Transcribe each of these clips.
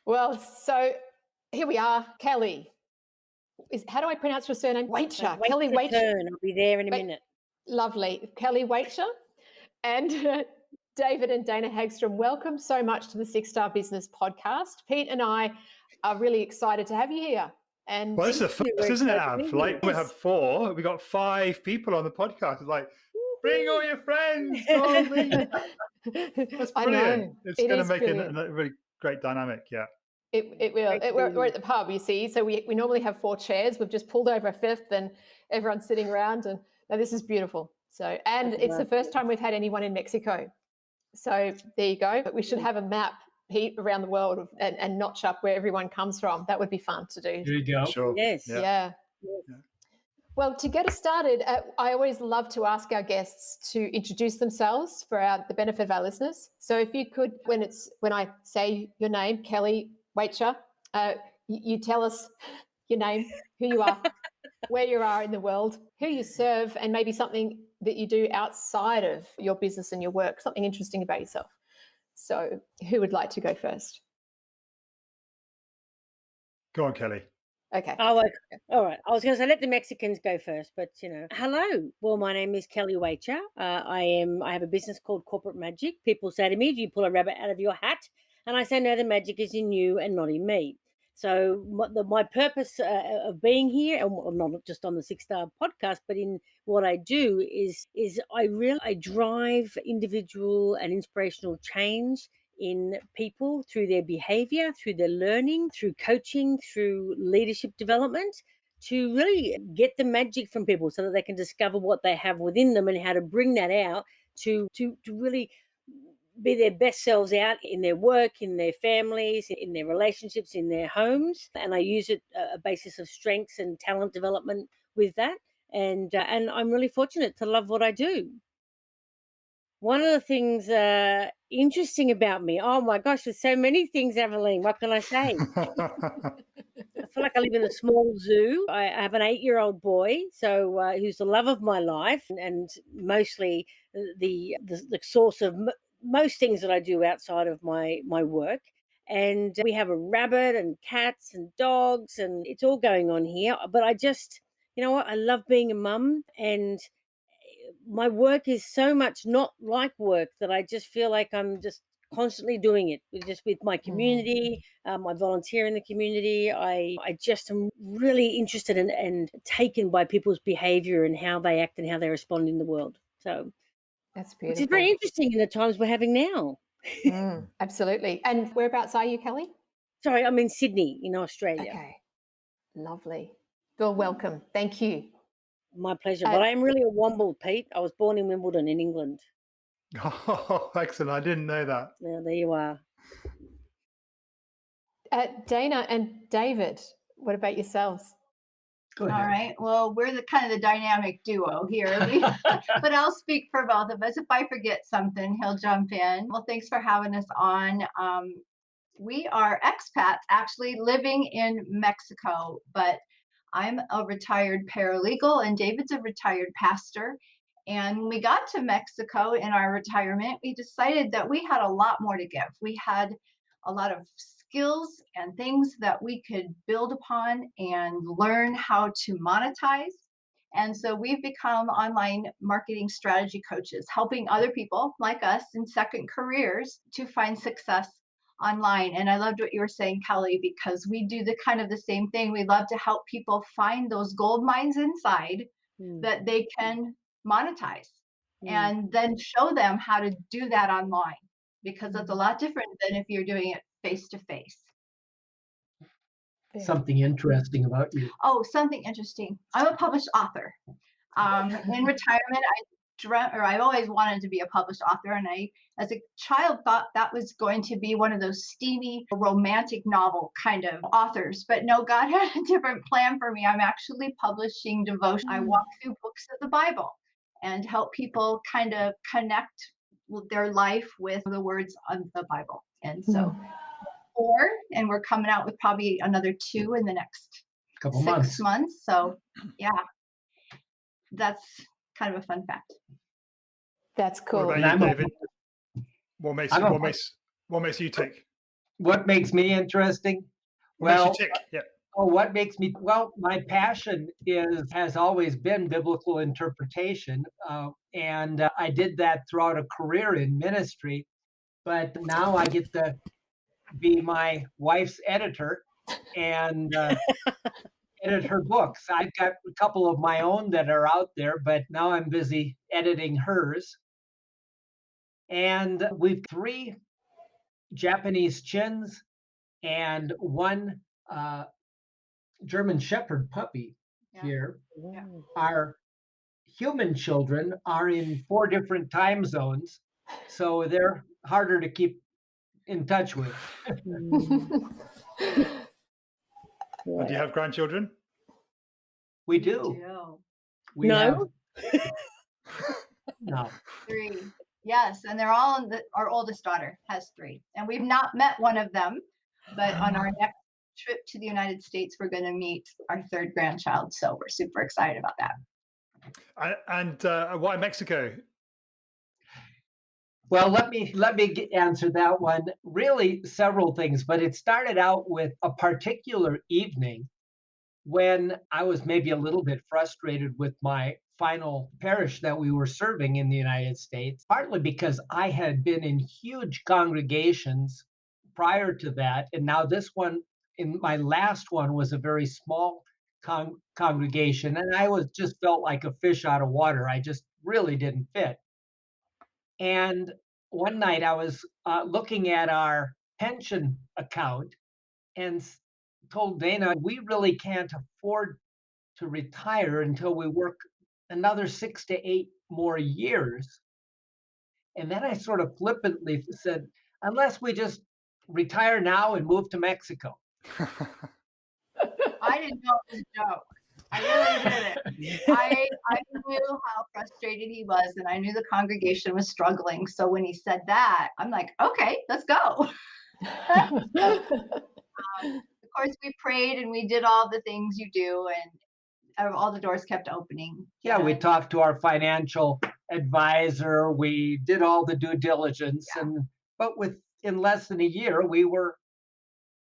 Well, so here we are, Kelley. How do I pronounce your surname? Wacher. Wait Kelley your Wacher. turn. I'll be there in a Wait. minute. Lovely. Kelley Wacher and David and Dana Hagstrom, welcome so much to the Six Star Business Podcast. Pete and I are really excited to have you here. And well, this is a first, isn't it, Av? Like, we Yes. have 4, we got 5 people on the podcast. It's like, bring all your friends. Go on, bring them. That's I brilliant. know. It's It going to is make brilliant. a really great dynamic, yeah. It will. We're at the pub, you see. So we normally have 4 chairs. We've just pulled over a 5th and everyone's sitting around. And no, this is beautiful. So, and it's the first time we've had anyone in Mexico. So there you go. But we should have a map, Pete, around the world and notch up where everyone comes from. That would be fun to do. There you go. Sure. Yes. Yeah. Well, to get us started, I always love to ask our guests to introduce themselves for the benefit of our listeners. So if you could, when I say your name, Kelley Wacher, you tell us your name, who you are, where you are in the world, who you serve, and maybe something that you do outside of your business and your work, something interesting about yourself. So who would like to go first? Go on, Kelley. Okay. Oh, okay. All right. I was going to say let the Mexicans go first, but hello. Well, my name is Kelley Wacher. I have a business called Corporate Magic. People say to me, "Do you pull a rabbit out of your hat?" And I say, "No, the magic is in you and not in me." So my purpose of being here, and not just on the Six Star podcast, but in what I do is I drive individual and inspirational change in people through their behavior, through their learning, through coaching, through leadership development, to really get the magic from people so that they can discover what they have within them and how to bring that out to really be their best selves out in their work, in their families, in their relationships, in their homes. And I use it a basis of strengths and talent development with that. And I'm really fortunate to love what I do. One of the things interesting about me, oh my gosh, there's so many things, Evelyn. What can I say? I feel like I live in a small zoo. I have an 8-year-old boy, so who's the love of my life, and mostly the source of most things that I do outside of my work. And we have a rabbit and cats and dogs, and it's all going on here. But I just, you know what? I love being a mum, and my work is so much not like work that I just feel like I'm just constantly doing it with my community. I volunteer in the community. I just am really interested in and taken by people's behavior and how they act and how they respond in the world. So That's beautiful. which is very interesting in the times we're having now. Absolutely. And whereabouts are you, Kelley? Sorry, I'm in Sydney in Australia. Okay. Lovely. Well, welcome. Thank you. My pleasure. But I am really a Womble, Pete. I was born in Wimbledon in England. Oh, excellent. I didn't know that. Yeah, there you are. Dana and David, what about yourselves? Go ahead. All right. Well, we're the kind of the dynamic duo here, but I'll speak for both of us. If I forget something, he'll jump in. Well, thanks for having us on. We are expats actually living in Mexico, but I'm a retired paralegal and David's a retired pastor. And when we got to Mexico in our retirement, we decided that we had a lot more to give. We had a lot of skills and things that we could build upon and learn how to monetize. And so we've become online marketing strategy coaches, helping other people like us in second careers to find success online. And I loved what you were saying, Kelley, because we do the kind of the same thing. We love to help people find those gold mines inside that they can monetize and then show them how to do that online, because that's a lot different than if you're doing it face to face. Something interesting about you. Oh, something interesting. I'm a published author. In retirement, I've always wanted to be a published author, and I, as a child, thought that was going to be one of those steamy romantic novel kind of authors. But no, God had a different plan for me. I'm actually publishing devotion. I walk through books of the Bible and help people kind of connect their life with the words of the Bible. And so 4, and we're coming out with probably another 2 in the next Couple 6 months. So yeah, that's kind of a fun fact. That's cool. What about you, David? What makes you tick? What makes me interesting? What makes you Well, tick? Yeah. what makes me, well, my passion has always been biblical interpretation. And I did that throughout a career in ministry, but now I get to be my wife's editor and edit her books. I've got a couple of my own that are out there, but now I'm busy editing hers. And we've 3 Japanese chins and 1 German Shepherd puppy Yeah. here. Wow. Our human children are in 4 different time zones, so they're harder to keep in touch with. Mm, And do you wow. have grandchildren? We do. We have No? no. 3. Yes, and they're all our oldest daughter has 3. And we've not met one of them, but on our next trip to the United States, we're going to meet our 3rd grandchild. So we're super excited about that. And why Mexico? Well, let me answer that one. Really, several things, but it started out with a particular evening when I was maybe a little bit frustrated with my final parish that we were serving in the United States, partly because I had been in huge congregations prior to that. And now this one, in my last one, was a very small congregation. And I was just felt like a fish out of water. I just really didn't fit. And one night I was looking at our pension account and told Dana, we really can't afford to retire until we work another 6 to 8 more years. And then I sort of flippantly said, unless we just retire now and move to Mexico. I didn't know it was a joke. I really didn't. I knew how frustrated he was, and I knew the congregation was struggling. So when he said that, I'm like, okay, let's go. Of course, we prayed and we did all the things you do, and all the doors kept opening. Yeah, we And talked to our financial advisor. We did all the due diligence, but in less than a year, we were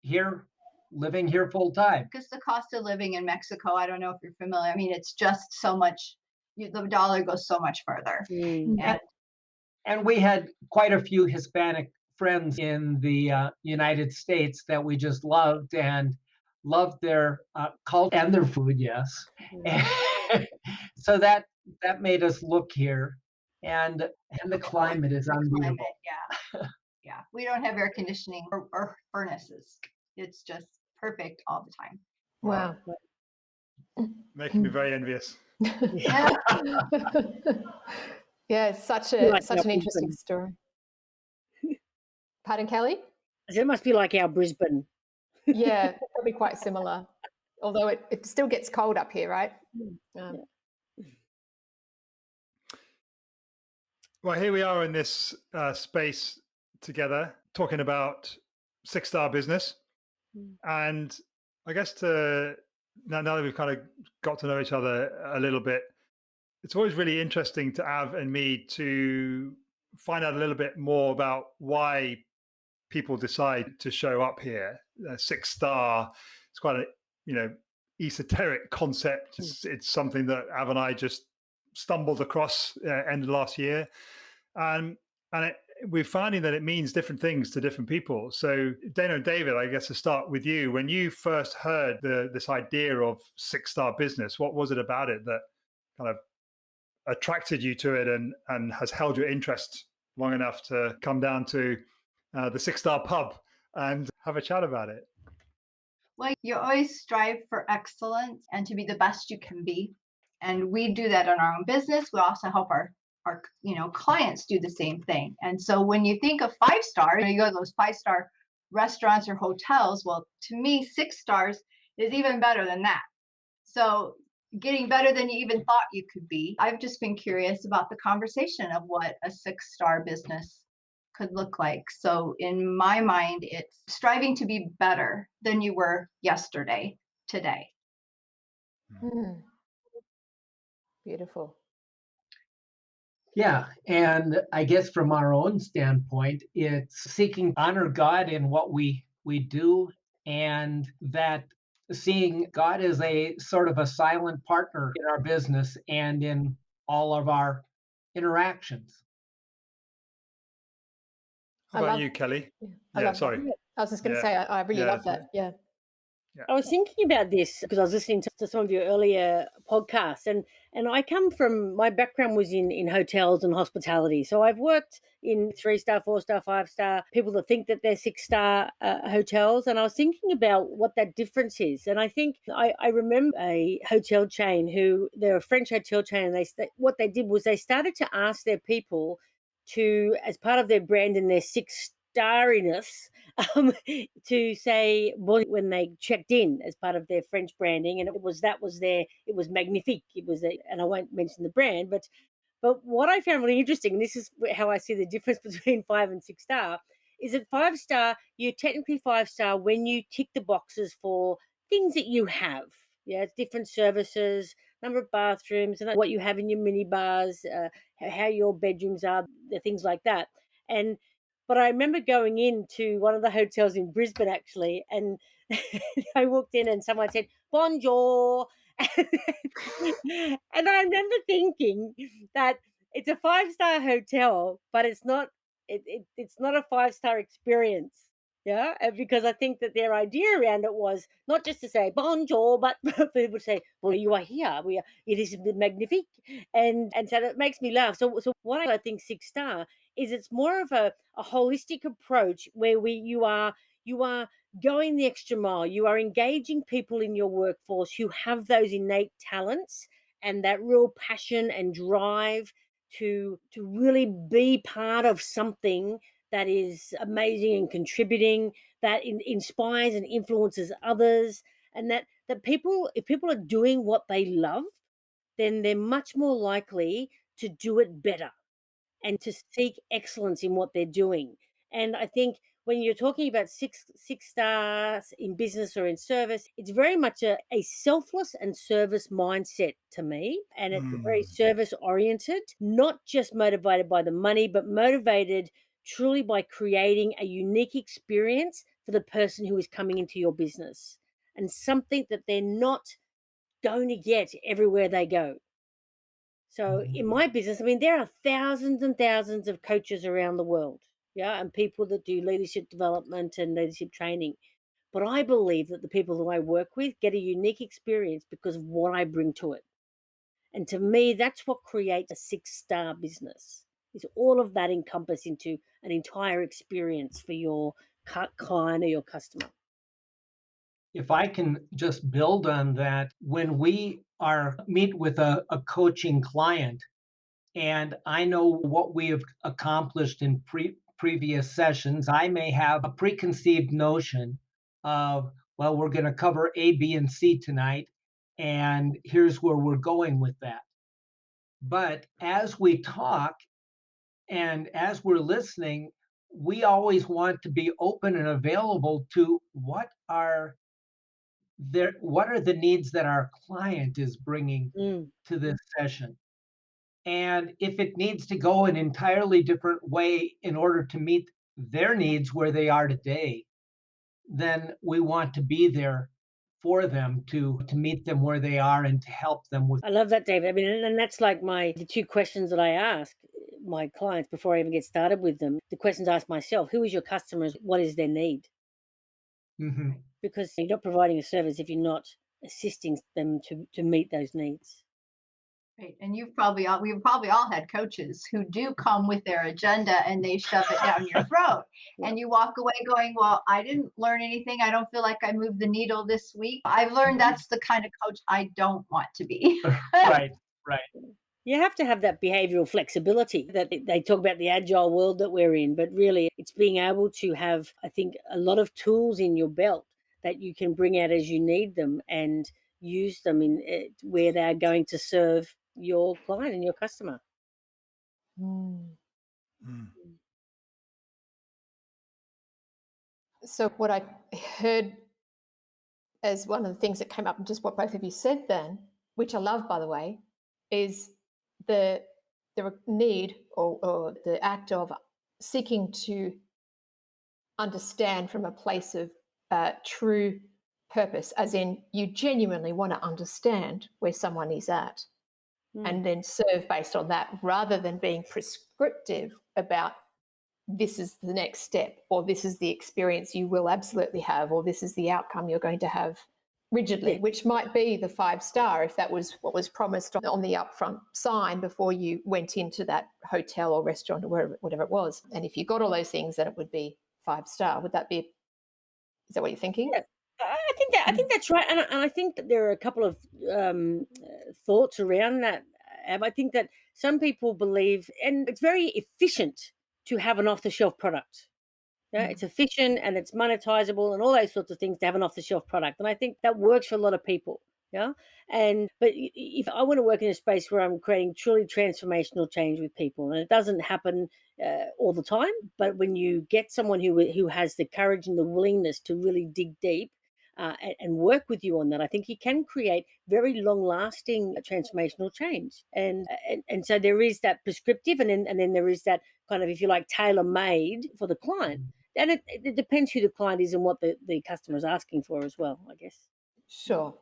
here, living here full time. because the cost of living in Mexico, I don't know if you're familiar. I mean, it's just so much. The dollar goes so much further. Mm. And And we had quite a few Hispanic friends in the United States that we just loved and loved their culture and their food, yes. And so that made us look here, and the climate is the unbeatable. climate, yeah. We don't have air conditioning or furnaces. It's just perfect all the time. Wow. Making me very envious. Yeah. Yeah, it's such Like an interesting Brisbane. story. Pardon, Kelly? So it must be like our Brisbane. Yeah, probably quite similar. Although it still gets cold up here, right? Well, here we are in this space together talking about 6-star business. And I guess now that we've kind of got to know each other a little bit, it's always really interesting to Av and me to find out a little bit more about why people decide to show up here. 6-star, it's quite a esoteric concept. It's something that Av and I just stumbled across end of last year, and we're finding that it means different things to different people. So Dana and David, I guess to start with you, when you first heard this idea of 6-star business, what was it about it that kind of attracted you to it and has held your interest long enough to come down to the 6-star pub and have a chat about it? Well, you always strive for excellence and to be the best you can be. And we do that in our own business. We also help our clients do the same thing. And so when you think of 5-star, you go to those 5-star restaurants or hotels. Well, to me, 6 stars is even better than that. So getting better than you even thought you could be. I've just been curious about the conversation of what a 6-star business could look like. So in my mind, it's striving to be better than you were yesterday, today. Beautiful. Yeah, and I guess from our own standpoint, it's seeking honor God in what we do, and that seeing God as a sort of a silent partner in our business and in all of our interactions. How I about love, you, Kelley? yeah, I Yeah, love that. sorry. I was just going to Yeah, say, I really yeah, love that. Yeah. yeah. I was thinking about this because I was listening to some of your earlier podcasts, and I come from, my background was in hotels and hospitality. So I've worked in 3-star, 4-star, 5-star, people that think that they're 6-star hotels. And I was thinking about what that difference is. And I think I remember a hotel chain who, they're a French hotel chain, and what they did was they started to ask their people to, as part of their brand and their 6-starriness, um, to say bon when they checked in as part of their French branding, and it was magnifique. And I won't mention the brand, but what I found really interesting, and this is how I see the difference between 5 and 6-star, is that 5-star, you're technically 5-star when you tick the boxes for things that you have. Yeah, it's different services, number of bathrooms, and what you have in your mini bars, how your bedrooms are, the things like that. And but I remember going into one of the hotels in Brisbane actually, and I walked in and someone said bonjour, and I remember thinking that it's a 5-star hotel, but it's not a 5-star experience. Yeah, and because I think that their idea around it was not just to say bonjour, but for people to say, "Well, you are here. It is magnifique," and so that makes me laugh. So what I think 6-star is, it's more of a holistic approach where you are going the extra mile. You are engaging people in your workforce who have those innate talents and that real passion and drive to really be part of something that is amazing and contributing, that inspires and influences others, and that people, if people are doing what they love, then they're much more likely to do it better and to seek excellence in what they're doing. And I think when you're talking about six stars in business or in service, it's very much a selfless and service mindset to me. And it's very Mm, service oriented, not just motivated by the money, but motivated truly by creating a unique experience for the person who is coming into your business, and something that they're not going to get everywhere they go. So in my business, I mean, there are thousands and thousands of coaches around the world, yeah, and people that do leadership development and leadership training. But I believe that the people who I work with get a unique experience because of what I bring to it. And to me, that's what creates a 6-star business. Is all of that encompassed into an entire experience for your client or your customer. If I can just build on that, when we are meet with a coaching client, and I know what we have accomplished in previous sessions, I may have a preconceived notion of, well, we're going to cover A, B, and C tonight, and here's where we're going with that. But as we talk and as we're listening, we always want to be open and available to what are the needs that our client is bringing Mm. to this session. And if it needs to go an entirely different way in order to meet their needs where they are today, then we want to be there for them to meet them where they are and to help them with. I love that, David. I mean, and that's like the 2 questions that I ask my clients before I even get started with them. The questions I ask myself: who is your customer? What is their need? Mhm. Because you're not providing a service if you're not assisting them to meet those needs. Right. And we've probably all had coaches who do come with their agenda and they shove it down your throat. Yeah. And you walk away going, well, I didn't learn anything. I don't feel like I moved the needle this week. I've learned that's the kind of coach I don't want to be. Right, right. You have to have that behavioral flexibility that they talk about, the agile world that we're in, but really it's being able to have, I think, a lot of tools in your belt that you can bring out as you need them and use them in where they're going to serve your client and your customer. Mm. mm, So what I heard as one of the things that came up in just what both of you said then, which I love, by the way, is the the need or the act of seeking to understand from a place of true purpose, as in you genuinely want to understand where someone is at and then serve based on that, rather than being prescriptive about this is the next step, or this is the experience you will absolutely have, or this is the outcome you're going to have rigidly, which might be the 5-star if that was what was promised on the upfront sign before you went into that hotel or restaurant or whatever it was. And if you got all those things, then it would be 5-star. Would that be, is that what you're thinking? Yeah, I think that's right, and I think that there are a couple of thoughts around that. I think that some people believe, and it's very efficient to have an off-the-shelf product. Yeah, it's efficient and it's monetizable and all those sorts of things to have an off-the-shelf product, and I think that works for a lot of people. Yeah, but if I want to work in a space where I'm creating truly transformational change with people, and it doesn't happen all the time, but when you get someone who has the courage and the willingness to really dig deep and work with you on that, I think you can create very long-lasting transformational change. And so there is that prescriptive, and then there is that kind of, if you like, tailor-made for the client. And it depends who the client is and what the customer is asking for as well, I guess. Sure.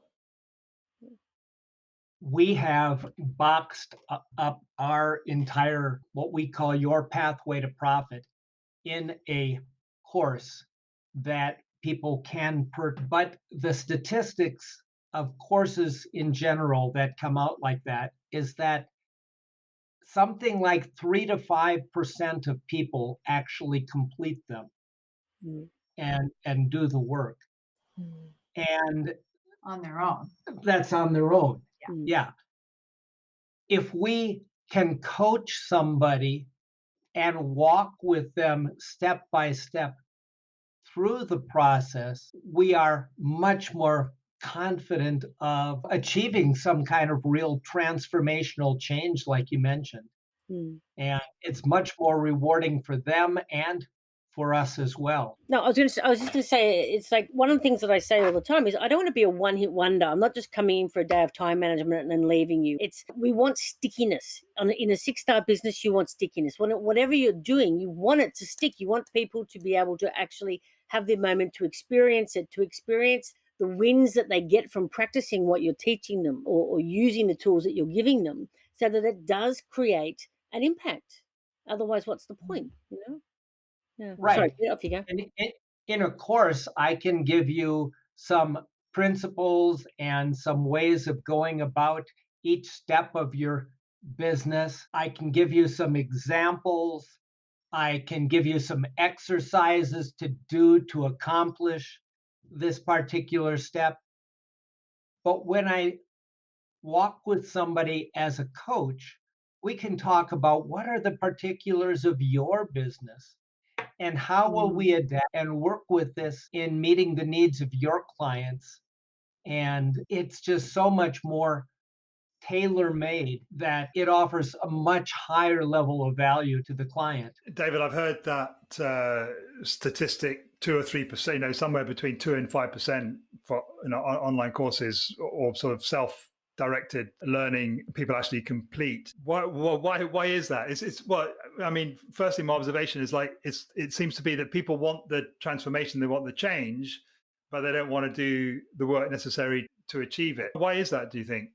We have boxed up our entire, what we call Your Pathway to Profit, in a course that people can but the statistics of courses in general that come out like that is that something like 3 to 5% of people actually complete them and do the work. And on their own. That's on their own. Yeah. If we can coach somebody and walk with them step by step through the process, we are much more confident of achieving some kind of real transformational change, like you mentioned. And it's much more rewarding for them and for us as well. No, I was just going to say, it's like one of the things that I say all the time is I don't want to be a one-hit wonder. I'm not just coming in for a day of time management and then leaving you. We want stickiness. In a 6-star business, you want stickiness. Whatever you're doing, you want it to stick. You want people to be able to actually have the moment to experience it, to experience the wins that they get from practicing what you're teaching them or using the tools that you're giving them, so that it does create an impact. Otherwise, what's the point, you know? Yeah. Right. Sorry, off you go. In a course, I can give you some principles and some ways of going about each step of your business. I can give you some examples. I can give you some exercises to do to accomplish this particular step. But when I walk with somebody as a coach, we can talk about what are the particulars of your business and how will we adapt and work with this in meeting the needs of your clients. And it's just so much more tailor-made that it offers a much higher level of value to the client. David, I've heard that statistic 2 or 3%, somewhere between 2 and 5% for online courses or sort of self-directed learning people actually complete. Why is that? Firstly, my observation is it seems to be that people want the transformation, they want the change, but they don't want to do the work necessary to achieve it. Why is that, do you think?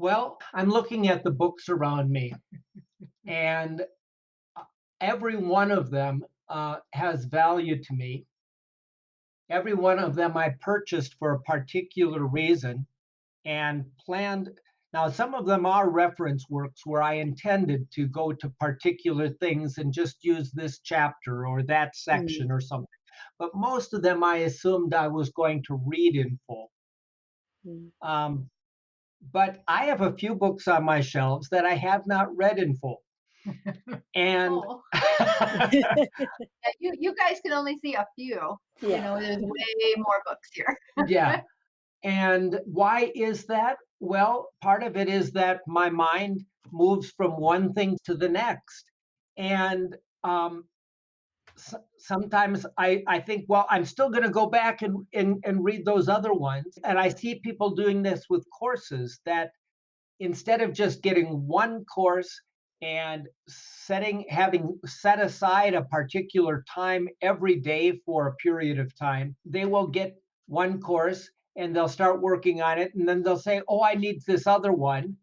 Well, I'm looking at the books around me, and every one of them has value to me. Every one of them I purchased for a particular reason and planned. Now, some of them are reference works where I intended to go to particular things and just use this chapter or that section or something. But most of them I assumed I was going to read in full. But I have a few books on my shelves that I have not read in full. And you guys can only see a few. There's way more books here. Yeah. And why is that? Well, part of it is that my mind moves from one thing to the next. And sometimes I think, well, I'm still going to go back and read those other ones. And I see people doing this with courses that instead of just getting one course and having set aside a particular time every day for a period of time, they will get one course and they'll start working on it. And then they'll say, oh, I need this other one.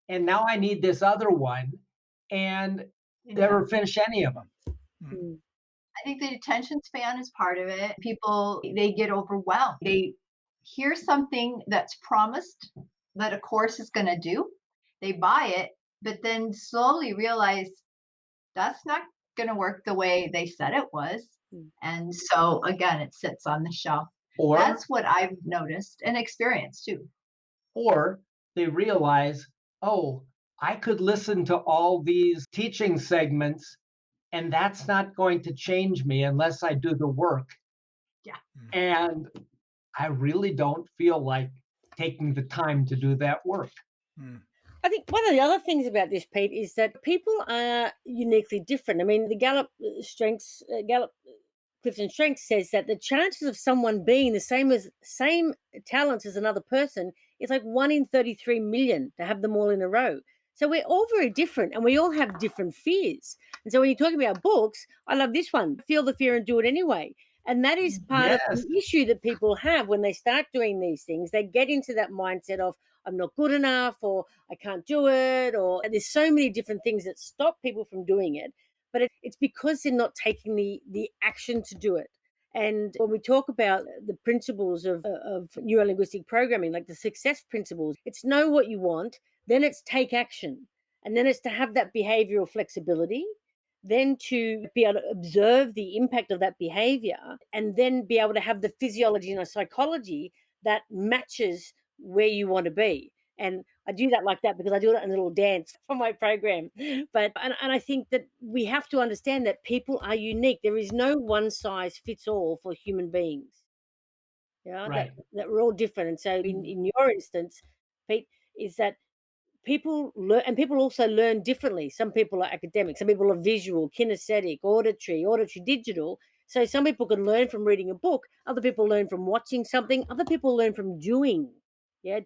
And now I need this other one. And never finish any of them. Mm. I think the attention span is part of it. People, they get overwhelmed. They hear something that's promised that a course is going to do. They buy it, but then slowly realize that's not going to work the way they said it was. And so again, it sits on the shelf. Or that's what I've noticed and experienced too. Or they realize, oh, I could listen to all these teaching segments and that's not going to change me unless I do the work. Yeah. And I really don't feel like taking the time to do that work. I think one of the other things about this, Pete, is that people are uniquely different. I mean, the Gallup Clifton Strengths says that the chances of someone being the same talents as another person is like 1 in 33 million to have them all in a row. So we're all very different and we all have different fears. And so when you're talking about books, I love this one, feel the fear and do it anyway. And that is part of Yes. the issue that people have when they start doing these things. They get into that mindset of, I'm not good enough, or I can't do it, or there's so many different things that stop people from doing it. But it's because they're not taking the action to do it. And when we talk about the principles of neuro-linguistic programming, like the success principles, it's know what you want, then it's take action. And then it's to have that behavioral flexibility, then to be able to observe the impact of that behavior, and then be able to have the physiology and the psychology that matches where you want to be. And I do that like that because I do it in a little dance for my program. But and I think that we have to understand that people are unique. There is no one size fits all for human beings. Yeah, Right. that we're all different. And so in your instance, Pete, is that people learn, and people also learn differently. Some people are academic, some people are visual, kinesthetic, auditory digital. So some people can learn from reading a book, other people learn from watching something, other people learn from doing,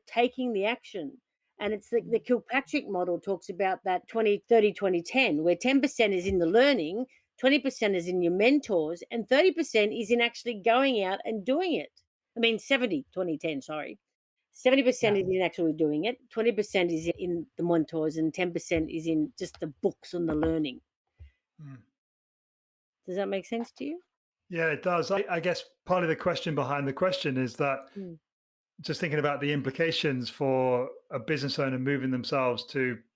taking the action. And it's the Kilpatrick model talks about that 20-30-20-10, where 10% is in the learning, 20% is in your mentors, and 30% is in actually going out and doing it. I mean, 70-20-10, sorry. 70% is in actually doing it, 20% is in the mentors, and 10% is in just the books and the learning. Does that make sense to you? Yeah, it does. I guess part of the question behind the question is that just thinking about the implications for a business owner moving themselves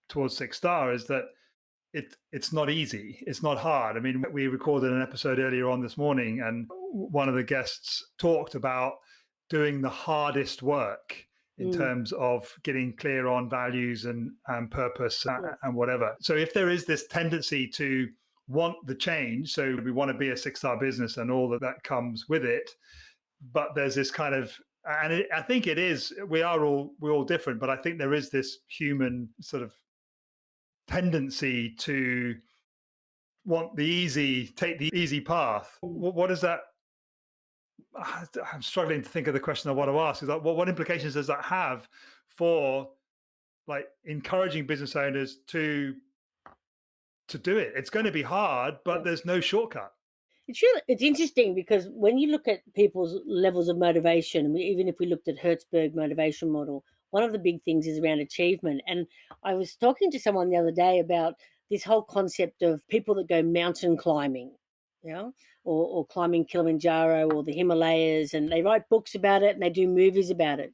towards 6-star is that it's not easy. It's not hard. I mean, we recorded an episode earlier on this morning, and one of the guests talked about doing the hardest work in terms of getting clear on values and purpose and whatever. So if there is this tendency to want the change, so we want to be a 6-star business and all that comes with it, but there's this kind of, and I think it is, we're all different, but I think there is this human sort of tendency to want take the easy path. What is that? I'm struggling to think of the question I want to ask. Is like, what implications does that have for like encouraging business owners to do it? It's going to be hard, but there's no shortcut. It's interesting because when you look at people's levels of motivation, I mean, even if we looked at Hertzberg motivation model, one of the big things is around achievement. And I was talking to someone the other day about this whole concept of people that go mountain climbing, or climbing Kilimanjaro or the Himalayas, and they write books about it and they do movies about it,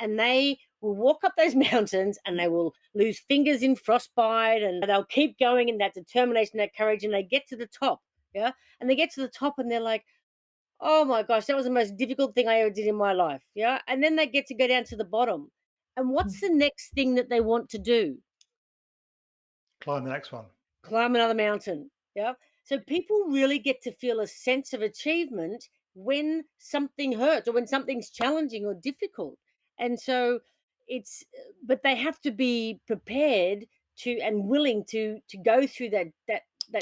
and they will walk up those mountains and they will lose fingers in frostbite, and they'll keep going in that determination, that courage, and they get to the top, and they get to the top and they're like, oh my gosh, that was the most difficult thing I ever did in my life, and then they get to go down to the bottom, and what's the next thing that they want to do? Climb the next one. Climb another mountain. So people really get to feel a sense of achievement when something hurts or when something's challenging or difficult. And so but they have to be prepared to and willing to go through that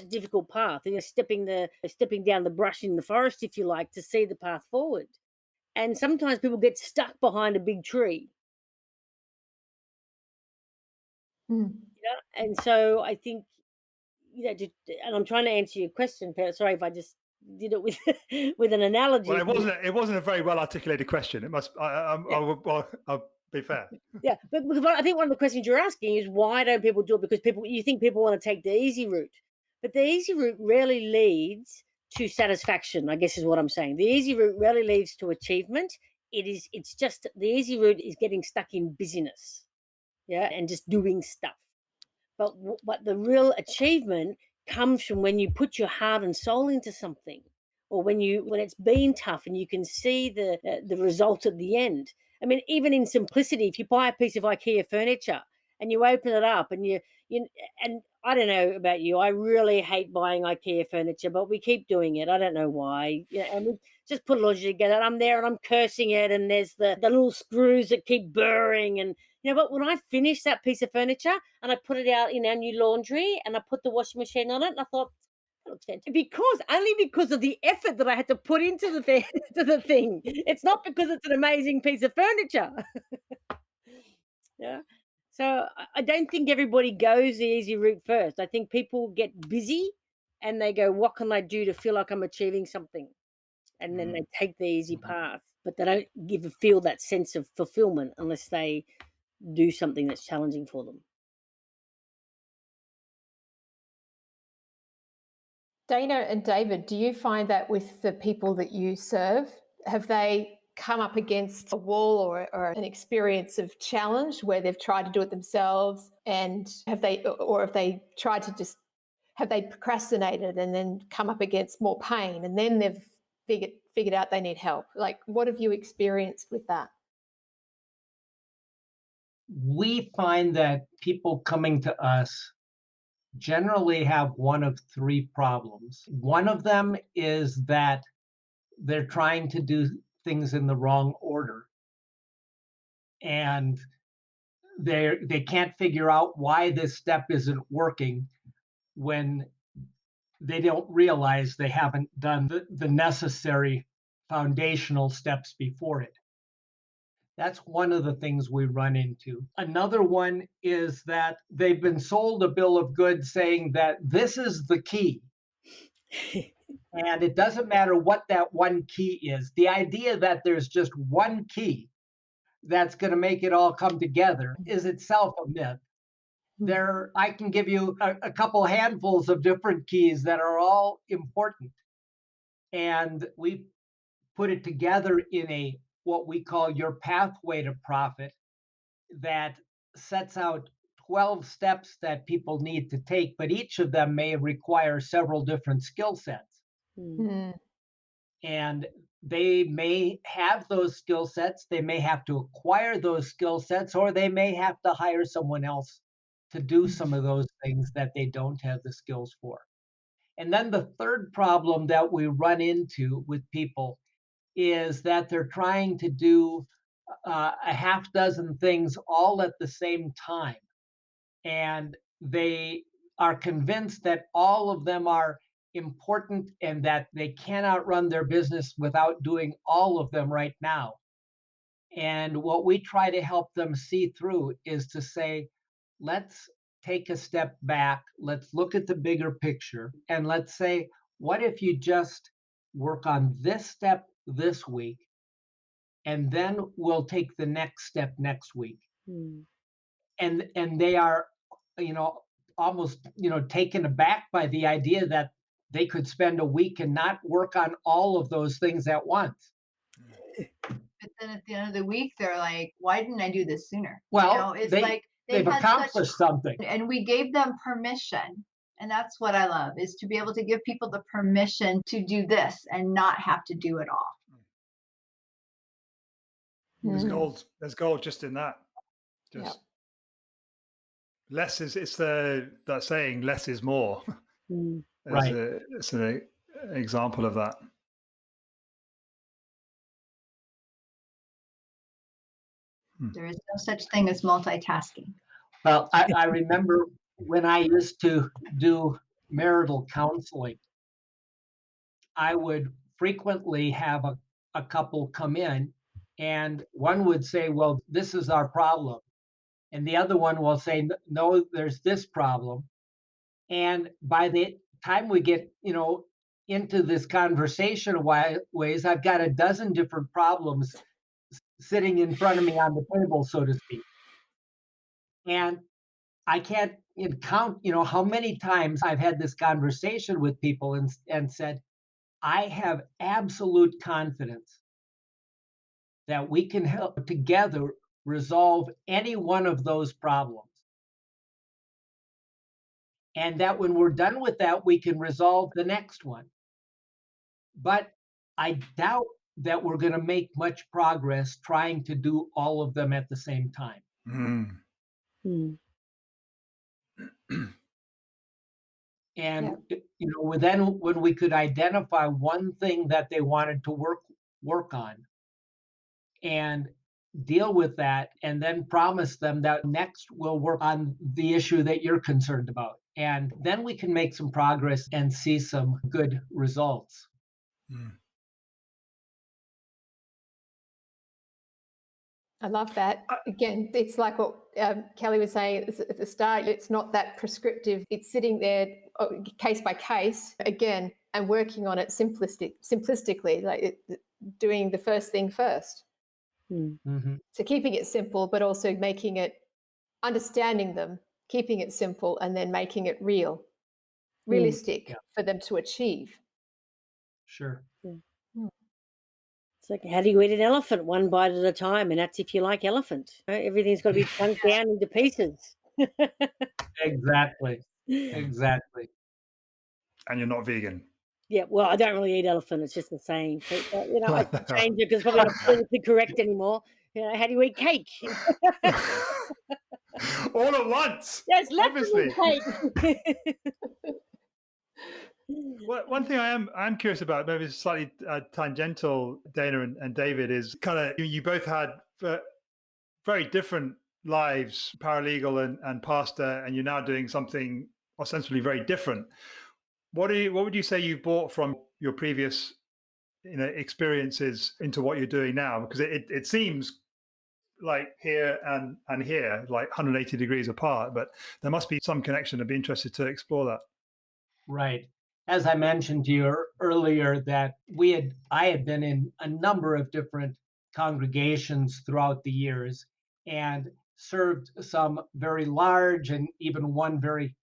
difficult path, stepping down the brush in the forest, if you like, to see the path forward. And sometimes people get stuck behind a big tree. Mm. And so I think, and I'm trying to answer your question, but sorry if I just did it with with an analogy. Well, it wasn't a very well articulated question. It must. I'll be fair. Yeah, but I think one of the questions you're asking is why don't people do it? Because you think people want to take the easy route, but the easy route rarely leads to satisfaction, I guess is what I'm saying. The easy route rarely leads to achievement. It's just the easy route is getting stuck in busyness, yeah, and just doing stuff. But the real achievement comes from when you put your heart and soul into something, or when it's been tough and you can see the result at the end. I mean, even in simplicity, if you buy a piece of IKEA furniture and you open it up and you and I don't know about you, I really hate buying IKEA furniture, but we keep doing it. I don't know why. And we just put it all together. I'm there and I'm cursing it, and there's the little screws that keep burring, and but when I finished that piece of furniture and I put it out in our new laundry and I put the washing machine on it, and I thought, that looks fantastic. Because of the effort that I had to put into the thing, to the thing. It's not because it's an amazing piece of furniture. Yeah. So I don't think everybody goes the easy route first. I think people get busy and they go, what can I do to feel like I'm achieving something? And then they take the easy path, but they don't feel that sense of fulfillment unless they do something that's challenging for them. Dana and David, do you find that with the people that you serve, have they come up against a wall or an experience of challenge where they've tried to do it themselves, and have they procrastinated and then come up against more pain, and then they've figured out they need help? Like, what have you experienced with that? We find that people coming to us generally have one of three problems. One of them is that they're trying to do things in the wrong order, and they can't figure out why this step isn't working when they don't realize they haven't done the necessary foundational steps before it. That's one of the things we run into. Another one is that they've been sold a bill of goods saying that this is the key. And it doesn't matter what that one key is. The idea that there's just one key that's going to make it all come together is itself a myth. I can give you a couple handfuls of different keys that are all important. And we put it together in what we call your pathway to profit, that sets out 12 steps that people need to take, but each of them may require several different skill sets. Mm. And they may have those skill sets, they may have to acquire those skill sets, or they may have to hire someone else to do some of those things that they don't have the skills for. And then the third problem that we run into with people is that they're trying to do a half dozen things all at the same time. And they are convinced that all of them are important and that they cannot run their business without doing all of them right now. And what we try to help them see through is to say, let's take a step back, let's look at the bigger picture, and let's say, what if you just work on this step this week, and then we'll take the next step next week. And they are, almost, taken aback by the idea that they could spend a week and not work on all of those things at once. But then at the end of the week, they're like, why didn't I do this sooner? Well, it's they've had accomplished something. and we gave them permission. And that's what I love, is to be able to give people the permission to do this and not have to do it all. There's gold just in that. Just less is, it's that saying, less is more. Right. It's an example of that. There is no such thing as multitasking. Well, I remember when I used to do marital counseling, I would frequently have a couple come in, and one would say, well, this is our problem. And the other one will say, no, there's this problem. And by the time we get, into this conversation ways, I've got a dozen different problems sitting in front of me on the table, so to speak. And I can't count, how many times I've had this conversation with people and said, I have absolute confidence that we can help together resolve any one of those problems. And that when we're done with that, we can resolve the next one. But I doubt that we're going to make much progress trying to do all of them at the same time. Mm. Mm. And then when we could identify one thing that they wanted to work on and deal with that, and then promise them that next we'll work on the issue that you're concerned about. And then we can make some progress and see some good results. Mm. I love that. Again, it's like what Kelley was saying at the start. It's not that prescriptive. It's sitting there case by case again and working on it simplistically, like doing the first thing first. Mm-hmm. So keeping it simple, but also making it, understanding them, keeping it simple, and then making it realistic for them to achieve. Sure. It's like, how do you eat an elephant? One bite at a time, and that's if you like elephant. Everything's got to be chunked down into pieces. Exactly. Exactly. And you're not vegan. Yeah, well, I don't really eat elephant. It's just the saying. But, I should change it because it's probably not politically correct anymore. How do you eat cake? All at once. Yes, obviously. cake. Well, one thing I'm curious about, maybe it's slightly tangential, Dana and David, is kind of you both had very different lives, paralegal and pastor, and you're now doing something ostensibly very different. What would you say you brought from your previous experiences into what you're doing now? Because it seems like here and here, like 180 degrees apart, but there must be some connection. I'd be interested to explore that. Right. As I mentioned to you earlier, that I had been in a number of different congregations throughout the years and served some very large and even one very,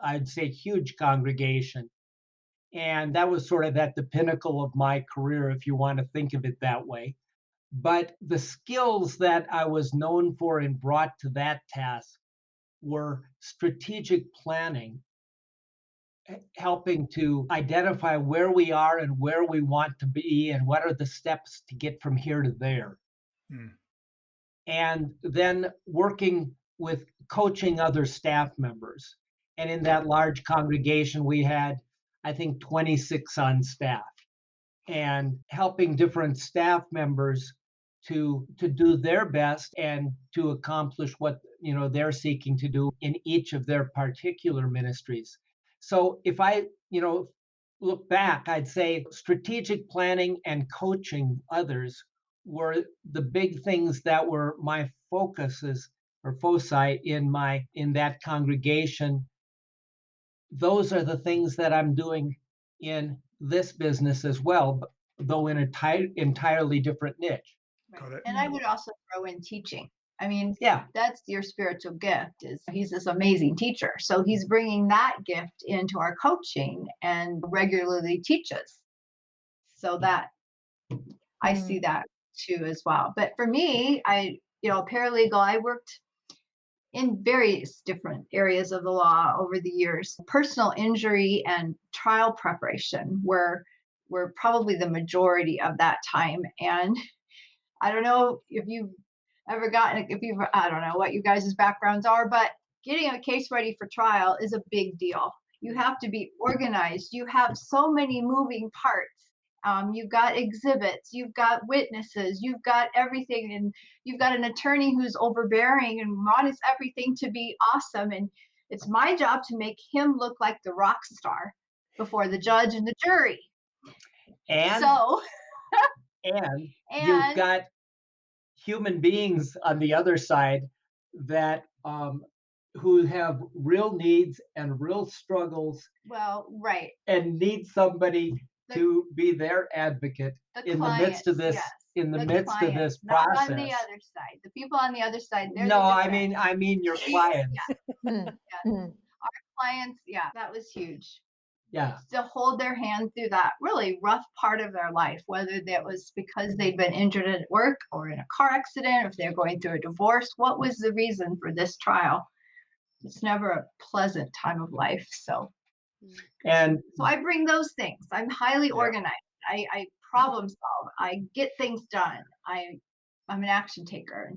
I'd say, huge congregation. And that was sort of at the pinnacle of my career, if you want to think of it that way. But the skills that I was known for and brought to that task were strategic planning, helping to identify where we are and where we want to be and what are the steps to get from here to there. And then working with coaching other staff members. And in that large congregation, we had, I think, 26 on staff, and helping different staff members to do their best and to accomplish what they're seeking to do in each of their particular ministries. So if I look back, I'd say strategic planning and coaching others were the big things that were my focuses or foci in that congregation. Those are the things that I'm doing in this business as well, though in a entirely different niche. Got it. And I would also throw in teaching. I mean, Yeah, that's your spiritual gift. Is he's this amazing teacher, so he's bringing that gift into our coaching and regularly teaches. So that I see that too as well. But for me, paralegal, I worked in various different areas of the law over the years. Personal injury and trial preparation were probably the majority of that time. And I don't know if you've ever I don't know what you guys' backgrounds are, but getting a case ready for trial is a big deal. You have to be organized. You have so many moving parts. You've got exhibits, you've got witnesses, you've got everything, and you've got an attorney who's overbearing and wants everything to be awesome. And it's my job to make him look like the rock star before the judge and the jury. And you've got human beings on the other side that who have real needs and real struggles Well, right. and need somebody to be their advocate in the midst of this, yes. in the The midst of clients, this not process. on the other side. The people on the other side, they're No, the I defense. mean your clients. Mm, Yeah. mm. Clients, yeah, that was huge. Yeah. To hold their hand through that really rough part of their life, whether that was because they'd been injured at work or in a car accident, or if they're going through a divorce. What was the reason for this trial? It's never a pleasant time of life. So I bring those things. I'm highly organized. I problem solve. I get things done. I'm an action taker.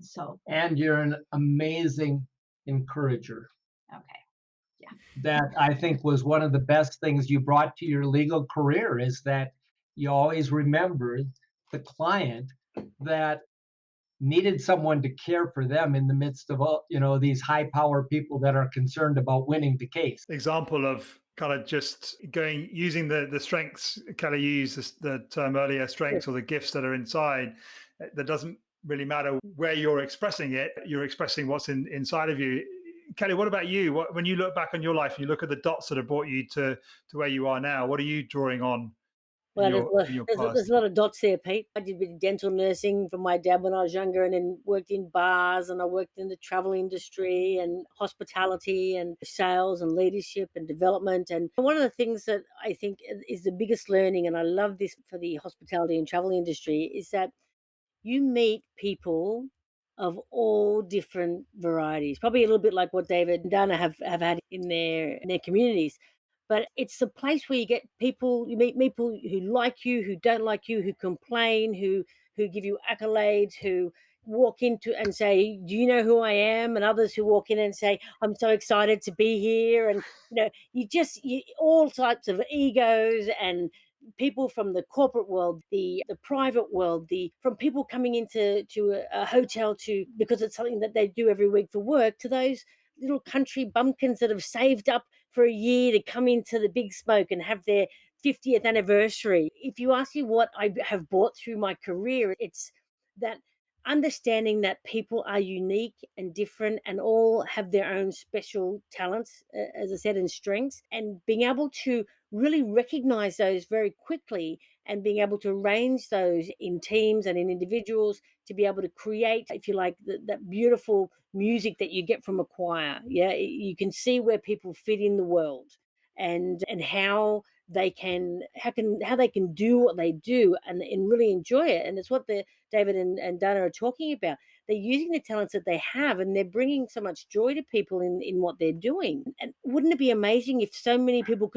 And you're an amazing encourager. Okay. Yeah. That I think was one of the best things you brought to your legal career, is that you always remembered the client that needed someone to care for them in the midst of all, these high power people that are concerned about winning the case. Example of kind of just using the strengths. Kelley used the term earlier, strengths or the gifts that are inside. That doesn't really matter where you're expressing it. You're expressing what's inside of you. Kelley, what about you? When you look back on your life and you look at the dots that have brought you to where you are now, what are you drawing on? Well, in your past? there's a lot of dots there, Pete. I did a bit of dental nursing for my dad when I was younger, and then worked in bars, and I worked in the travel industry and hospitality and sales and leadership and development. And one of the things that I think is the biggest learning, and I love this for the hospitality and travel industry, is that you meet people of all different varieties, probably a little bit like what David and Dana have had in their communities. But it's the place where you meet people who like you, who don't like you, who complain, who give you accolades, who walk into and say, "Do you know who I am?" And others who walk in and say, "I'm so excited to be here." And all types of egos and people from the corporate world, the private world, from people coming into a hotel because it's something that they do every week for work, to those little country bumpkins that have saved up for a year to come into the big smoke and have their 50th anniversary. If you ask me what I have brought through my career, it's that understanding that people are unique and different and all have their own special talents, as I said, and strengths, and being able to really recognize those very quickly and being able to arrange those in teams and in individuals to be able to create, if you like, that beautiful music that you get from a choir. Yeah, you can see where people fit in the world, and how they can do what they do and really enjoy it. And it's what David and Dana are talking about. They're using the talents that they have, and they're bringing so much joy to people in what they're doing. And wouldn't it be amazing if many people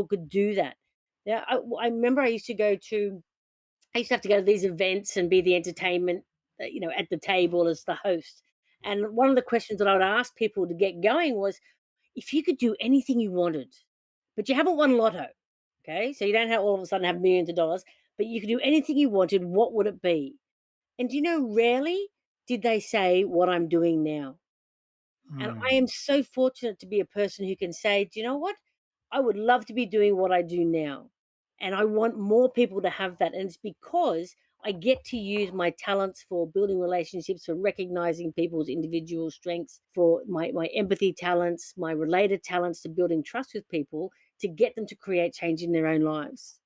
could do that? Yeah, I remember I used to have to go to these events and be the entertainment, at the table as the host. And one of the questions that I would ask people to get going was, if you could do anything you wanted, but you haven't won lotto, okay? So you don't all of a sudden have millions of dollars, but you could do anything you wanted, what would it be? And rarely did they say what I'm doing now. And I am so fortunate to be a person who can say, do you know what? I would love to be doing what I do now. And I want more people to have that. And it's because I get to use my talents for building relationships, for recognizing people's individual strengths, for my empathy talents, my related talents, to building trust with people, to get them to create change in their own lives.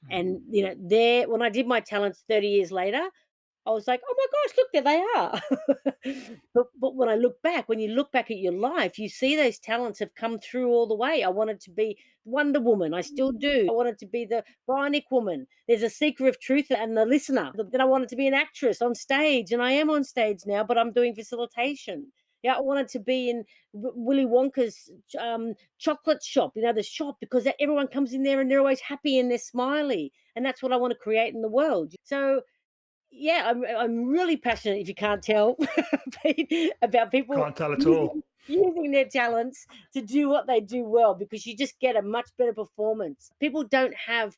And, when I did my talents 30 years later, I was like, oh my gosh, look, there they are. but when you look back at your life, you see those talents have come through all the way. I wanted to be Wonder Woman. I still do. I wanted to be the Bionic Woman. There's a seeker of truth and the listener. Then I wanted to be an actress on stage, and I am on stage now, but I'm doing facilitation. Yeah, I wanted to be in Willy Wonka's chocolate shop, the shop, because everyone comes in there and they're always happy and they're smiley. And that's what I want to create in the world. So, yeah, I'm really passionate, if you can't tell, Pete, about people Can't tell at all. using their talents to do what they do well, because you just get a much better performance. People don't have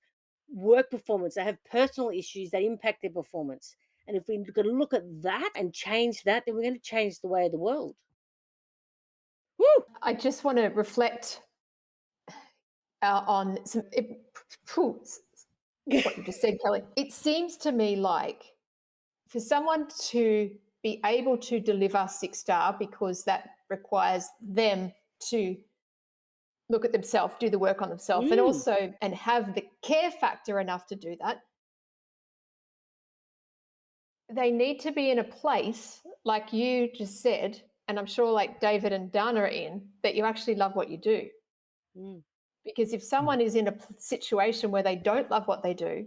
work performance. They have personal issues that impact their performance. And if we're going to look at that and change that, then we're going to change the way of the world. Woo! I just want to reflect on what you just said, Kelley. It seems to me like for someone to be able to deliver 6-star, because that requires them to look at themselves, do the work on themselves, and also have the care factor enough to do that. They need to be in a place, like you just said, and I'm sure like David and Dana are in, that you actually love what you do. Because if someone is in a situation where they don't love what they do,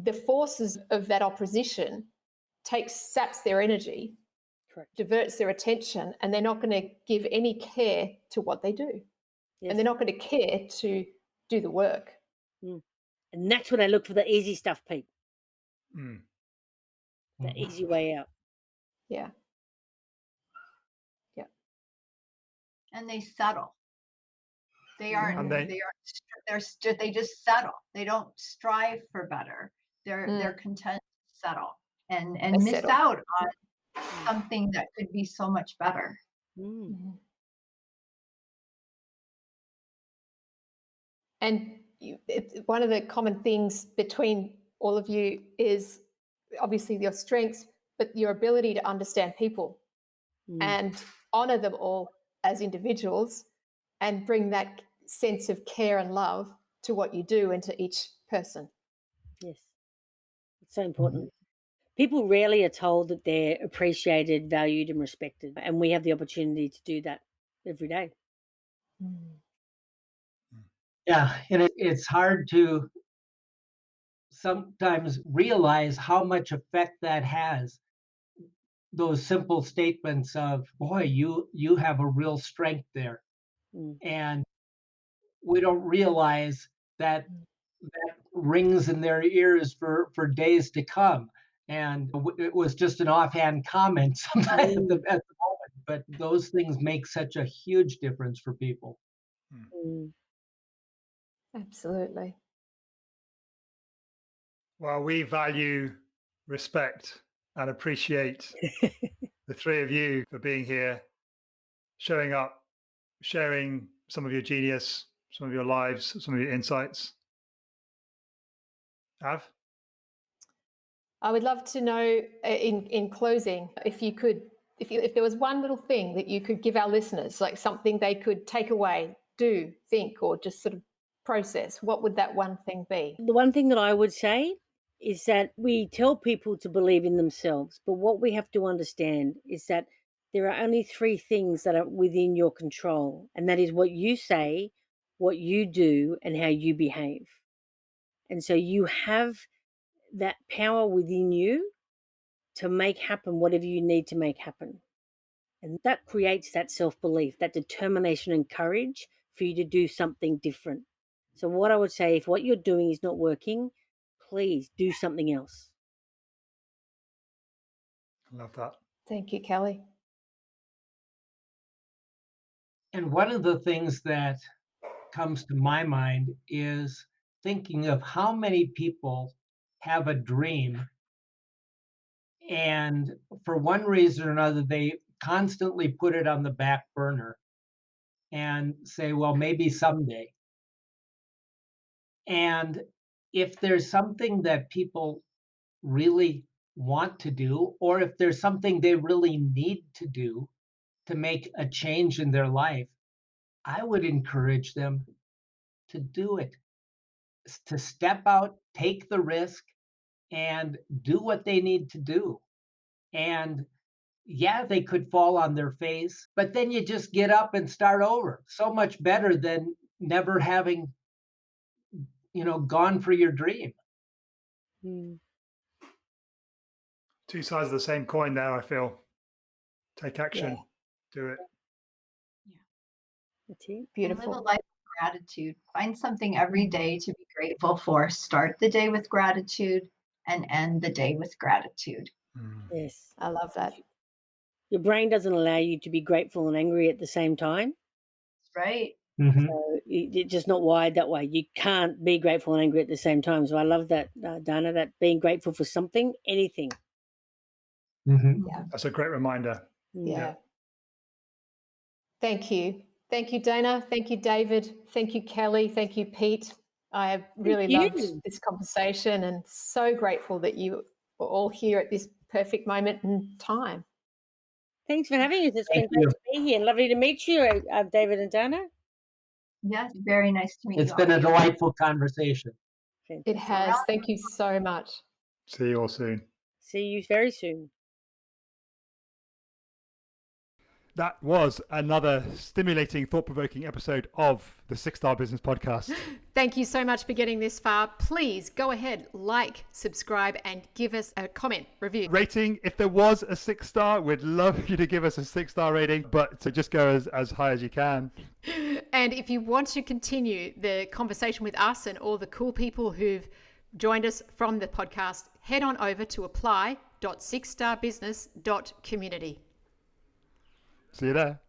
the forces of that opposition saps their energy, diverts their attention, and they're not going to give any care to what they do. And they're not going to care to do the work. And that's when I look for the easy stuff, Pete. The easy way out. Yeah. And they settle. They aren't. And they just settle. They don't strive for better. They're content to settle and miss out on something that could be so much better. And one of the common things between all of you is obviously your strengths, but your ability to understand people and honor them all as individuals and bring that sense of care and love to what you do and to each person. Yes. It's so important. People rarely are told that they're appreciated, valued, and respected. And we have the opportunity to do that every day. Yeah, and it's hard to sometimes realize how much effect that has. Those simple statements of, boy, you have a real strength there. And we don't realize that rings in their ears for days to come. And it was just an offhand comment sometimes at the moment, but those things make such a huge difference for people. Absolutely. Well, we value, respect, and appreciate the three of you for being here, showing up, sharing some of your genius, some of your lives, some of your insights. Av? I would love to know, in closing, if there was one little thing that you could give our listeners, like something they could take away, do, think, or just sort of process, what would that one thing be? The one thing that I would say is that we tell people to believe in themselves, but what we have to understand is that there are only 3 things that are within your control, and that is what you say, what you do, and how you behave. And so you have that power within you to make happen whatever you need to make happen. And that creates that self-belief, that determination and courage for you to do something different. So what I would say, if what you're doing is not working, please do something else. I love that. Thank you, Kelley. And one of the things that comes to my mind is thinking of how many people have a dream, and for one reason or another, they constantly put it on the back burner and say, well, maybe someday. And if there's something that people really want to do, or if there's something they really need to do to make a change in their life, I would encourage them to do it, to step out, take the risk, and do what they need to do. And yeah, they could fall on their face, but then you just get up and start over. So much better than never having, gone for your dream. Two sides of the same coin there, I feel. Take action. Yeah. Do it. That's it. Beautiful. And live a life of gratitude. Find something every day to be grateful for. Start the day with gratitude and end the day with gratitude. Yes. I love that. Your brain doesn't allow you to be grateful and angry at the same time. That's right. So it's just not wired that way. You can't be grateful and angry at the same time. So I love that, Dana, that being grateful for something, anything. Yeah. That's a great reminder. Yeah. Thank you. Thank you, Dana. Thank you, David. Thank you, Kelley. Thank you, Pete. I have really loved this conversation and so grateful that you were all here at this perfect moment in time. Thanks for having us. It's Thank been great you. to be here and lovely to meet you, David and Dana. Yes, very nice to meet you. It's been a delightful conversation. It has. Thank you so much. See you all soon. See you very soon. That was another stimulating, thought-provoking episode of the 6-Star Business Podcast. Thank you so much for getting this far. Please go ahead, like, subscribe, and give us a comment, review. Rating, if there was a 6-star, we'd love you to give us a 6-star rating, but to just go as high as you can. And if you want to continue the conversation with us and all the cool people who've joined us from the podcast, head on over to apply.6starbusiness.community. See you there.